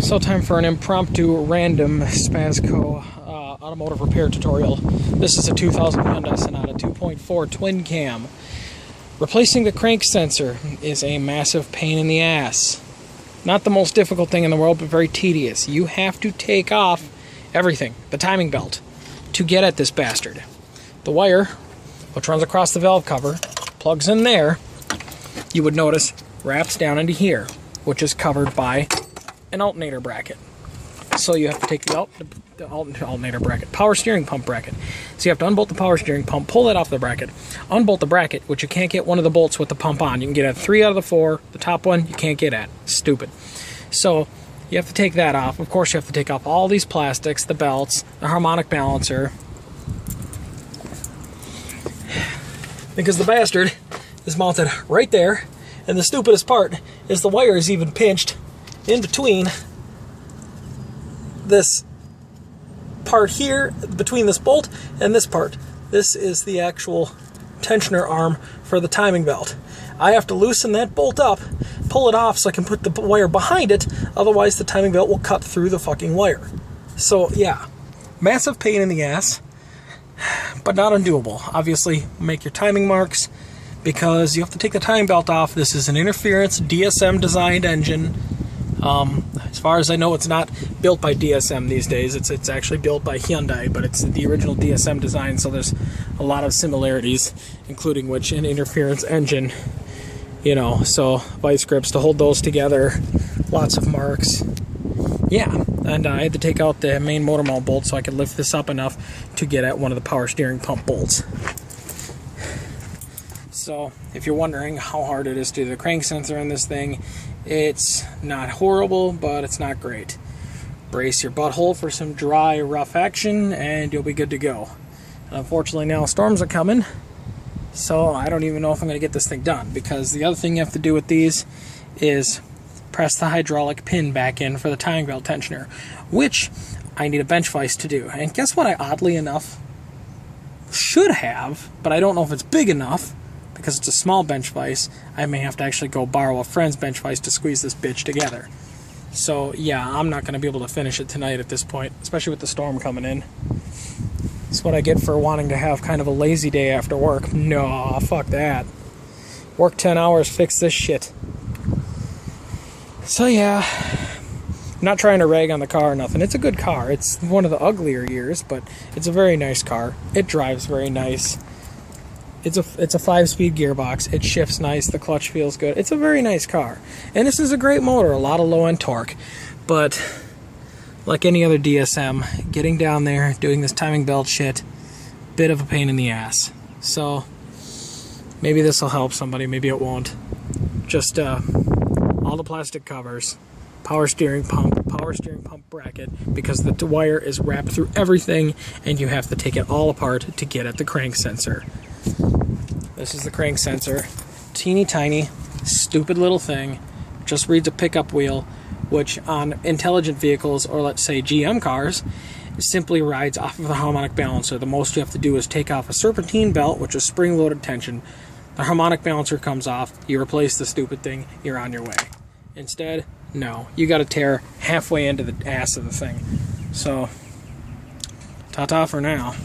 So time for an impromptu random Spazco automotive repair tutorial. This is a 2000 Hyundai Sonata 2.4 twin cam. Replacing the crank sensor is a massive pain in the ass. Not the most difficult thing in the world, but very tedious. You have to take off everything, the timing belt, to get at this bastard. The wire, which runs across the valve cover, plugs in there, you would notice wraps down into here, which is covered by an alternator bracket. So you have to take the alternator bracket, power steering pump bracket. So you have to unbolt the power steering pump, pull that off the bracket, unbolt the bracket, which you can't get one of the bolts with the pump on. You can get at 3 out of the 4. The top one you can't get at. Stupid. So you have to take that off. Of course, you have to take off all these plastics, the belts, the harmonic balancer, because the bastard is mounted right there. And the stupidest part is the wire is even pinched in between this part here, between this bolt and this part. This is the actual tensioner arm for the timing belt. I have to loosen that bolt up, pull it off so I can put the wire behind it, otherwise the timing belt will cut through the fucking wire. So yeah, massive pain in the ass, but not undoable. Obviously, make your timing marks, because you have to take the timing belt off. This is an interference DSM designed engine. As far as I know, it's not built by DSM these days. It's actually built by Hyundai, but it's the original DSM design, so there's a lot of similarities, including which an interference engine, you know, so vice grips to hold those together, lots of marks. Yeah, and I had to take out the main motor mount bolt so I could lift this up enough to get at one of the power steering pump bolts. So, if you're wondering how hard it is to do the crank sensor in this thing, it's not horrible, but it's not great. Brace your butthole for some dry, rough action, and you'll be good to go. And unfortunately, now storms are coming, so I don't even know if I'm going to get this thing done, because the other thing you have to do with these is press the hydraulic pin back in for the timing belt tensioner, which I need a bench vise to do. And guess what I, oddly enough, should have, but I don't know if it's big enough, because it's a small bench vise. I may have to actually go borrow a friend's bench vise to squeeze this bitch together. So yeah, I'm not going to be able to finish it tonight at this point, especially with the storm coming in. That's what I get for wanting to have kind of a lazy day after work. No, fuck that. Work 10 hours, fix this shit. So yeah, I'm not trying to rag on the car or nothing. It's a good car. It's one of the uglier years, but it's a very nice car. It drives very nice. It's a 5-speed gearbox. It shifts nice. The clutch feels good. It's a very nice car. And this is a great motor. A lot of low-end torque. But like any other DSM, getting down there, doing this timing belt shit, bit of a pain in the ass. So maybe this will help somebody. Maybe it won't. Just all the plastic covers, power steering pump bracket, because the wire is wrapped through everything and you have to take it all apart to get at the crank sensor. This is the crank sensor. Teeny tiny, stupid little thing. Just reads a pickup wheel, which on intelligent vehicles, or let's say GM cars, simply rides off of the harmonic balancer. The most you have to do is take off a serpentine belt, which is spring-loaded tension. The harmonic balancer comes off, you replace the stupid thing, you're on your way. Instead, no. You gotta tear halfway into the ass of the thing. So, ta-ta for now.